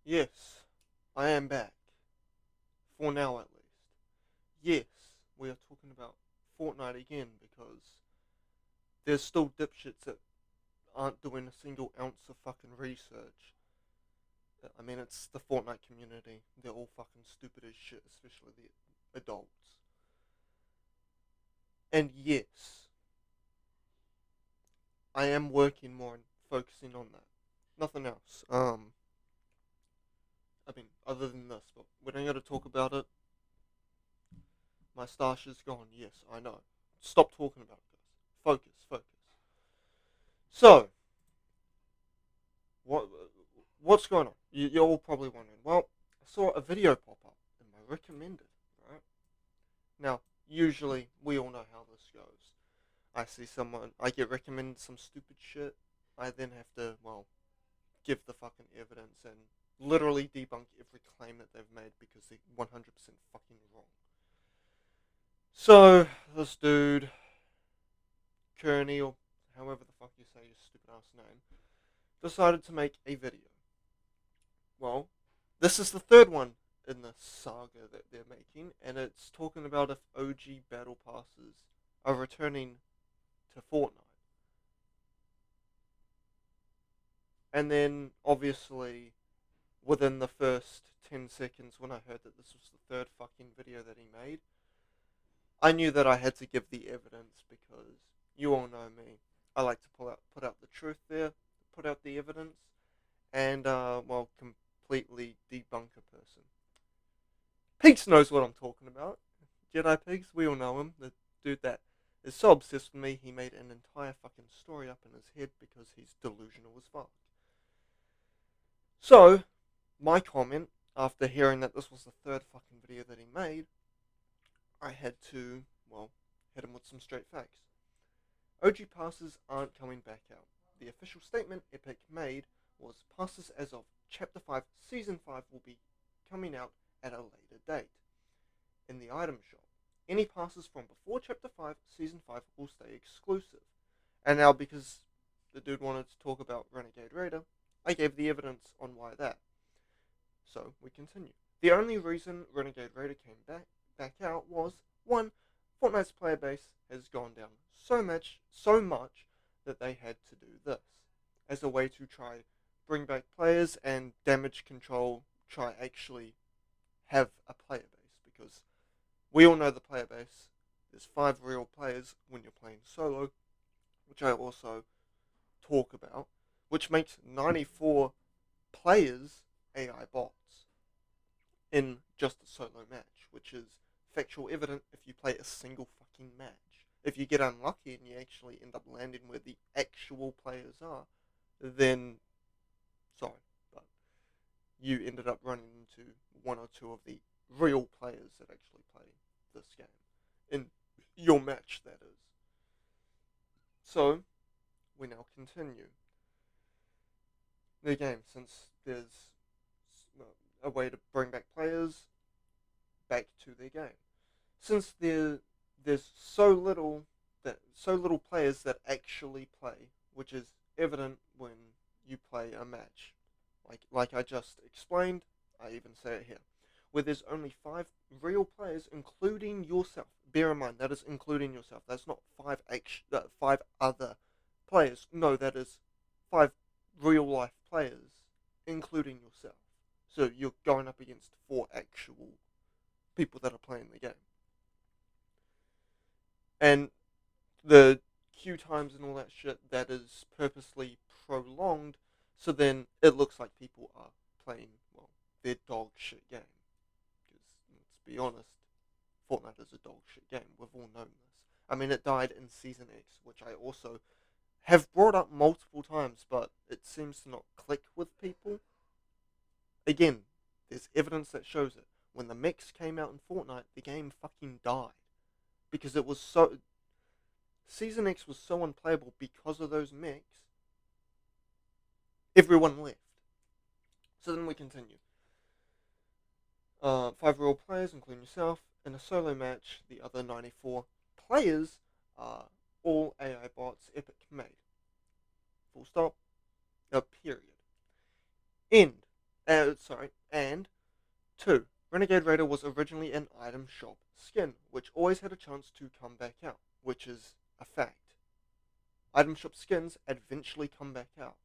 Yes, I am back. For now, at least. Yes, we are talking about Fortnite again because there's still dipshits that aren't doing a single ounce of fucking research. I mean, it's the Fortnite community. They're all fucking stupid as shit, especially the adults. And yes, I am working more and focusing on that. Nothing else. I mean, other than this, but we don't gotta talk about it. My stash is gone. Yes, I know. Stop talking about it, guys. Focus. So, what what's going on? You're all probably wondering. Well, I saw a video pop up in my recommended. Right now, usually we all know how this goes. I see someone, I get recommended some stupid shit. I then have to, give the fucking evidence and literally debunk every claim that they've made because they're 100% fucking wrong. So, this dude, Kurni, or however the fuck you say your stupid ass name, decided to make a video. Well, this is the third one in the saga that they're making, and it's talking about if OG battle passes are returning to Fortnite. And then, obviously, within the first 10 seconds when I heard that this was the third fucking video that he made, I knew that I had to give the evidence because you all know me. I like to put out the truth there, put out the evidence, and, completely debunk a person. Pigs knows what I'm talking about. Jedi Pigs, we all know him. The dude that is so obsessed with me, he made an entire fucking story up in his head because he's delusional as fuck. So, my comment, after hearing that this was the third fucking video that he made, I had to, hit him with some straight facts. OG passes aren't coming back out. The official statement Epic made was passes as of Chapter 5, Season 5 will be coming out at a later date. In the item shop, any passes from before Chapter 5, Season 5 will stay exclusive. And now, because the dude wanted to talk about Renegade Raider, I gave the evidence on why that. So, we continue. The only reason Renegade Raider came back out was, 1. Fortnite's player base has gone down so much that they had to do this as a way to try bring back players and damage control, try actually have a player base, because we all know the player base. There's 5 real players when you're playing solo, which I also talk about, which makes 94 players AI bots in just a solo match, which is factual evident if you play a single fucking match. If you get unlucky and you actually end up landing where the actual players are, then sorry, but you ended up running into one or two of the real players that actually play this game in your match, that is. So we now continue the game, since there's a way to bring back players back to their game. Since there's so little players that actually play, which is evident when you play a match. Like I just explained, I even say it here, where there's only 5 real players, including yourself. Bear in mind that is including yourself. That's not 5 other players. No, that is 5 real life players, including yourself. So you're going up against 4 actual people that are playing the game. And the queue times and all that shit, that is purposely prolonged, so then it looks like people are playing, their dog shit game. Because, let's be honest, Fortnite is a dog shit game. We've all known this. I mean, it died in Season X, which I also have brought up multiple times, but it seems to not click with people. Again, there's evidence that shows it. When the mix came out in Fortnite, the game fucking died. Because it was so... Season X was so unplayable because of those mechs. Everyone left. So then we continue. 5 real players, including yourself. In a solo match, the other 94 players are all AI bots Epic made. Full stop. Period. End. And two, Renegade Raider was originally an item shop skin, which always had a chance to come back out, which is a fact. Item shop skins eventually come back out.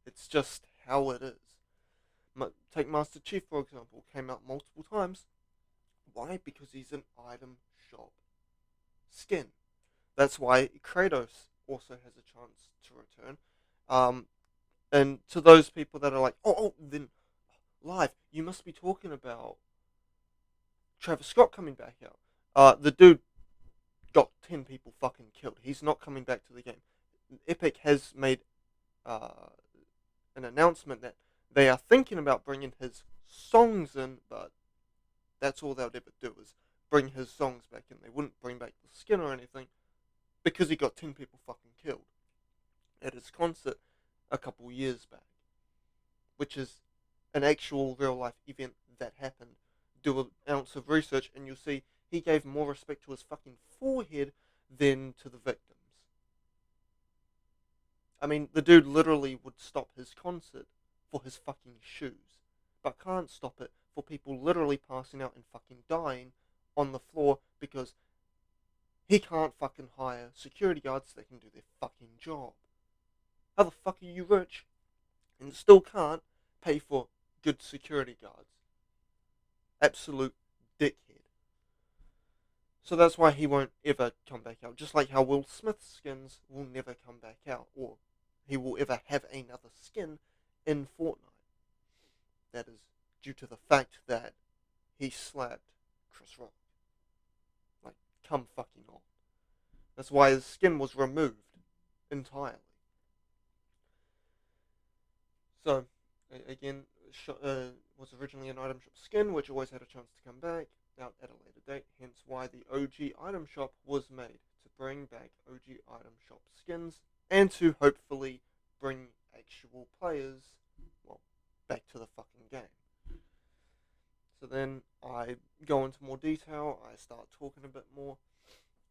It's just how it is. Take Master Chief, for example, came out multiple times. Why? Because he's an item shop skin. That's why Kratos also has a chance to return. Um, and to those people that are like, then live, you must be talking about Travis Scott coming back out. The dude got 10 people fucking killed. He's not coming back to the game. Epic has made uh, an announcement that they are thinking about bringing his songs in, but that's all they'll ever do is bring his songs back in. They wouldn't bring back the skin or anything because he got 10 people fucking killed at his concert a couple years back, which is an actual real life event that happened. Do an ounce of research and you'll see he gave more respect to his fucking forehead than to the victims. I mean, the dude literally would stop his concert for his fucking shoes, but can't stop it for people literally passing out and fucking dying on the floor because he can't fucking hire security guards that can do their fucking job. How the fuck are you rich and still can't pay for good security guards? Absolute dickhead. So that's why he won't ever come back out. Just like how Will Smith's skins will never come back out, or he will ever have another skin in Fortnite. That is due to the fact that he slapped Chris Rock. Like, come fucking on. That's why his skin was removed entirely. So, again, was originally an item shop skin, which always had a chance to come back out at a later date, hence why the OG item shop was made, to bring back OG item shop skins, and to hopefully bring actual players, well, back to the fucking game. So then I go into more detail, I start talking a bit more,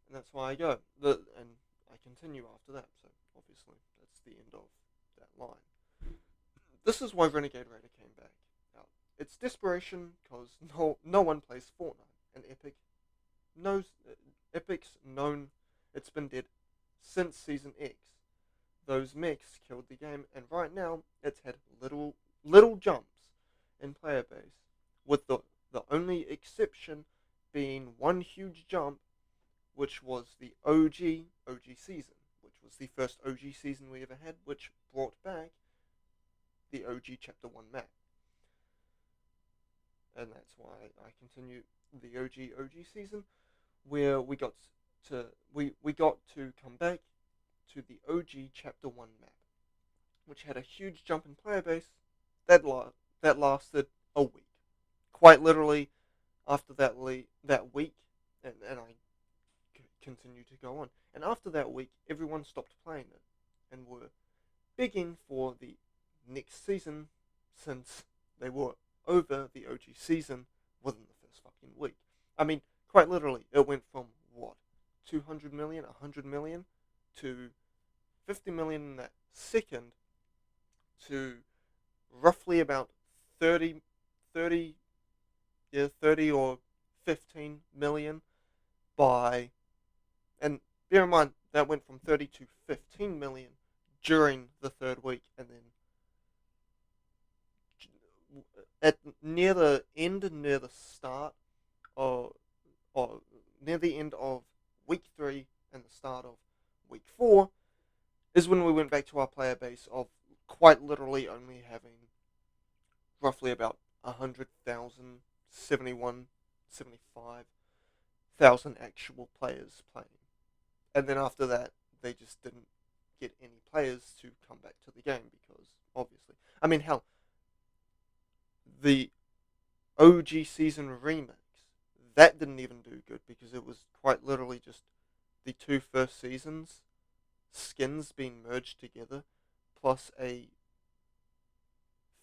and that's why I go. And I continue after that, so obviously that's the end of that line. This is why Renegade Raider came back out. It's desperation because no one plays Fortnite, and knows Epic's known it's been dead since Season X. Those mechs killed the game, and right now it's had little jumps in player base, with the only exception being one huge jump, which was the OG season, which was the first OG season we ever had, which brought back the OG Chapter 1 map. And that's why I continue the OG season, where we got to come back to the OG Chapter 1 map, which had a huge jump in player base that lasted a week. Quite literally, after that week, and I continue to go on. And after that week, everyone stopped playing it and were begging for the next season, since they were over the OG season within the first fucking week. I mean, quite literally, it went from what, 200 million, 100 million, to 50 million in that second, to roughly about 30, 30, yeah, 30 or 15 million by, and bear in mind, that went from 30 to 15 million during the third week, and then at near the end, near the start, or near the end of week 3 and the start of week 4, is when we went back to our player base of quite literally only having roughly about 100,000, 71, 75,000 actual players playing. And then after that, they just didn't get any players to come back to the game because, obviously. I mean, hell, the OG season remix, that didn't even do good because it was quite literally just the two first seasons skins being merged together, plus a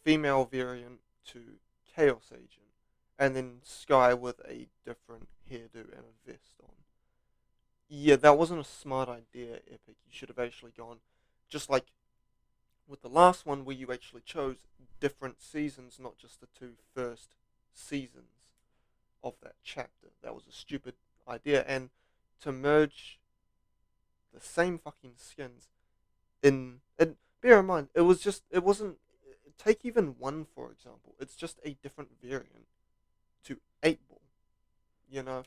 female variant to Chaos Agent, and then Sky with a different hairdo and a vest on. Yeah, that wasn't a smart idea, Epic. You should have actually gone, just like with the last one where you actually chose different seasons, not just the two first seasons of that chapter. That was a stupid idea, and to merge the same fucking skins and bear in mind, it wasn't, take even one for example. It's just a different variant to 8 ball, you know.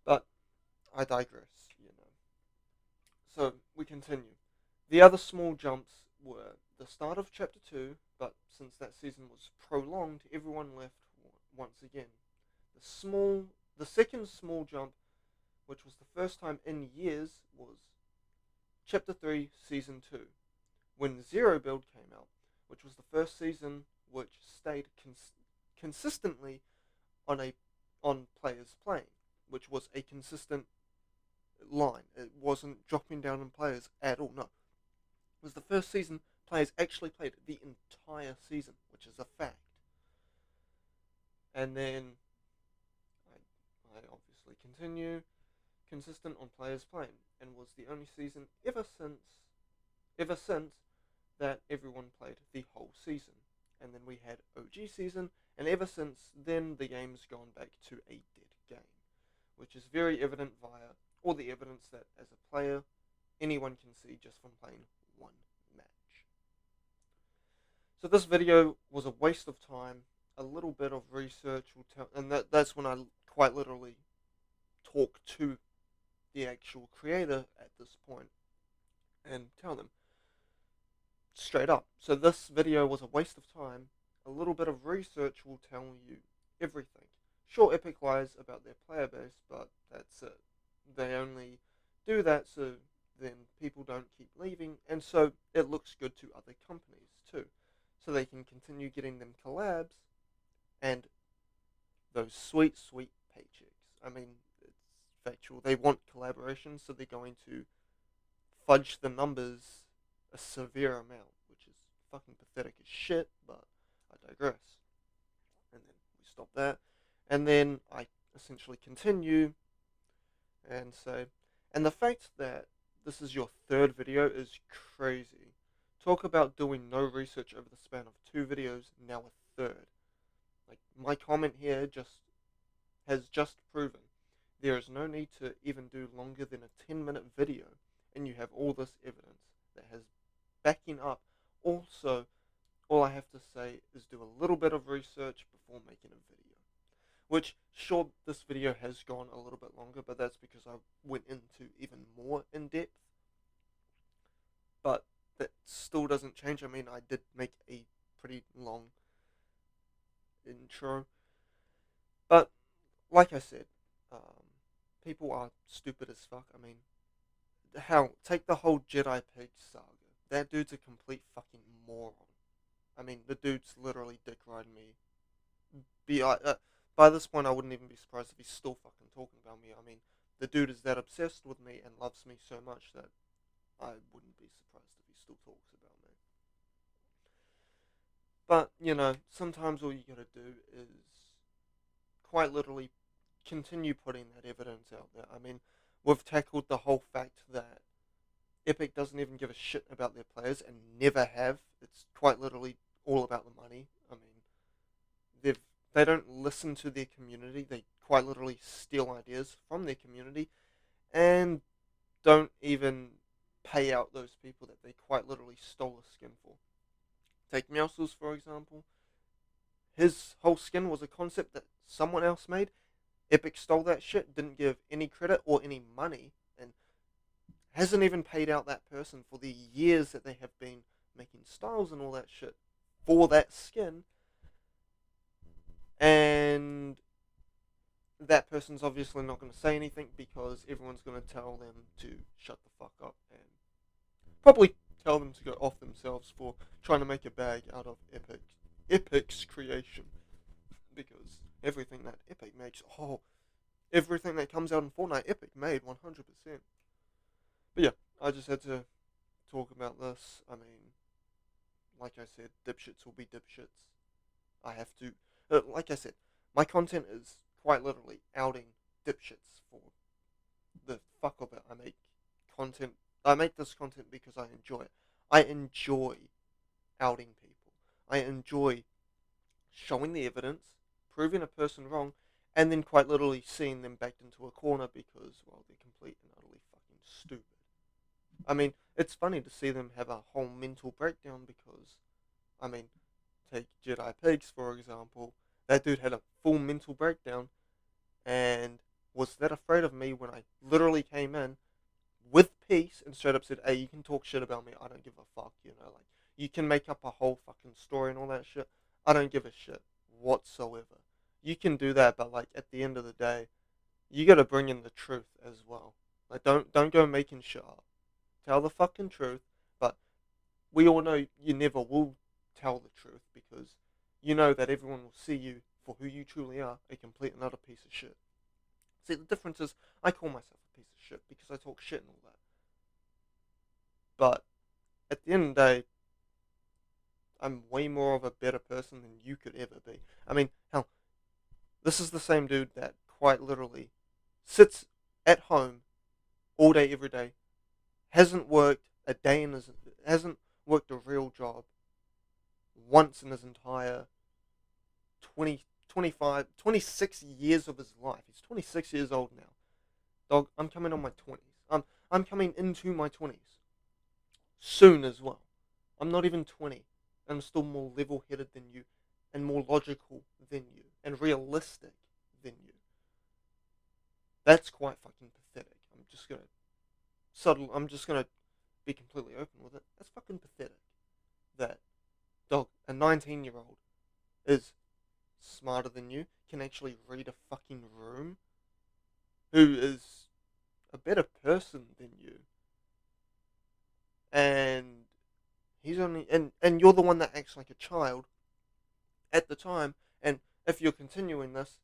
But I digress, you know. So we continue. The other small jumps were the start of chapter 2, but since that season was prolonged, everyone left once again. The second small jump, which was the first time in years, was chapter 3, season 2, when Zero Build came out, which was the first season which stayed consistently on players playing, which was a consistent line. It wasn't dropping down in players at all. No, it was the first season players actually played the entire season, which is a fact. And then I obviously continue consistent on players playing, and was the only season ever since that everyone played the whole season. And then we had OG season, and ever since then the game's gone back to a dead game, which is very evident via all the evidence that as a player anyone can see just from playing one match. So this video was a waste of time. A little bit of research will tell, and that's when I quite literally talk to the actual creator at this point and tell them straight up. So this video was a waste of time. A little bit of research will tell you everything. Sure, Epic lies about their player base, but that's it. They only do that so then people don't keep leaving, and so it looks good to other companies too. So they can continue getting them collabs and those sweet, sweet paychecks. I mean, it's factual. They want collaboration, so they're going to fudge the numbers a severe amount, which is fucking pathetic as shit, but I digress. And then we stop that. And then I essentially continue and say, and the fact that this is your third video is crazy. Talk about doing no research over the span of 2 videos, now a third. Like, my comment here has just proven there is no need to even do longer than a 10-minute video, and you have all this evidence that has backing up. Also, all I have to say is do a little bit of research before making a video. Which, sure, this video has gone a little bit longer, but that's because I went into even more in depth. But that still doesn't change. I mean, I did make a pretty long intro. But, like I said, people are stupid as fuck. I mean, take the whole Jedi Pig saga. That dude's a complete fucking moron. I mean, the dude's literally dick riding me. By this point, I wouldn't even be surprised if he's still fucking talking about me. I mean, the dude is that obsessed with me and loves me so much that I wouldn't be surprised if he still talks about me. But, you know, sometimes all you gotta do is quite literally continue putting that evidence out there. I mean, we've tackled the whole fact that Epic doesn't even give a shit about their players and never have. It's quite literally all about the money. I mean, they don't listen to their community. They quite literally steal ideas from their community and don't even pay out those people that they quite literally stole a skin for. Take Meowscles, for example. His whole skin was a concept that someone else made. Epic stole that shit, didn't give any credit or any money, and hasn't even paid out that person for the years that they have been making styles and all that shit for that skin. And that person's obviously not going to say anything because everyone's going to tell them to shut the fuck up and probably tell them to go off themselves for trying to make a bag out of Epic's creation. Because everything that Epic makes, everything that comes out in Fortnite, Epic made 100%. But yeah, I just had to talk about this. I mean, like I said, dipshits will be dipshits. I have to, like I said, my content is quite literally outing dipshits for the fuck of it. I make this content because I enjoy it. I enjoy outing people. I enjoy showing the evidence, proving a person wrong, and then quite literally seeing them backed into a corner because, well, they're complete and utterly fucking stupid. I mean, it's funny to see them have a whole mental breakdown because, I mean, take Jedi Pigs for example. That dude had a full mental breakdown and was that afraid of me when I literally came in with peace and straight up said, "Hey, you can talk shit about me. I don't give a fuck." Like you can make up a whole fucking story and all that shit. I don't give a shit whatsoever. You can do that, but like at the end of the day, you got to bring in the truth as well. Like don't go making shit up. Tell the fucking truth. But we all know you never will tell the truth because you know that everyone will see you for who you truly are, a complete and utter piece of shit. See, the difference is I call myself a piece of shit because I talk shit and all that. But at the end of the day, I'm way more of a better person than you could ever be. I mean, hell, this is the same dude that quite literally sits at home all day, every day, hasn't worked a day in his, hasn't worked a real job once in his entire 20, 25, 26 years of his life. He's 26 years old now. Dog, I'm coming on my 20s. I'm coming into my 20s soon as well. I'm not even 20. I'm still more level headed than you and more logical than you and realistic than you. That's quite fucking pathetic. I'm just gonna be completely open with it. That's fucking pathetic. That dog, a 19-year-old is smarter than you, can actually read a fucking room, who is a better person than you, and and you're the one that acts like a child at the time. And if you're continuing this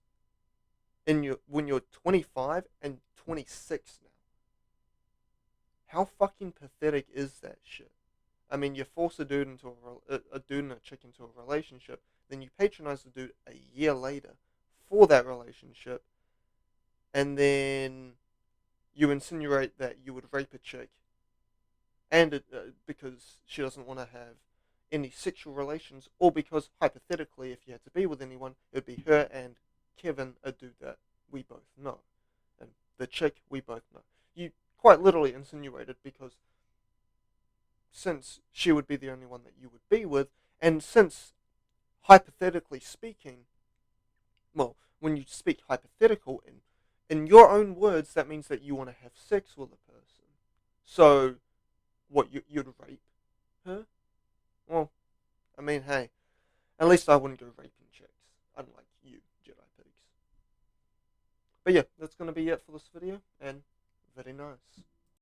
when you're 25 and 26 now, how fucking pathetic is that shit? I mean, you force a dude into a dude and a chick into a relationship, then you patronize the dude a year later for that relationship, and then you insinuate that you would rape a chick, and because she doesn't want to have any sexual relations, or because hypothetically, if you had to be with anyone, it would be her and Kevin, a dude that we both know, and the chick we both know. You quite literally insinuated because since she would be the only one that you would be with, and since hypothetically speaking, well, when you speak hypothetical in your own words, that means that you want to have sex with a person. So, what you'd rape her? Well, I mean, hey, at least I wouldn't go raping chicks, unlike you, Jedi Pigs. But yeah, that's gonna be it for this video, and very nice.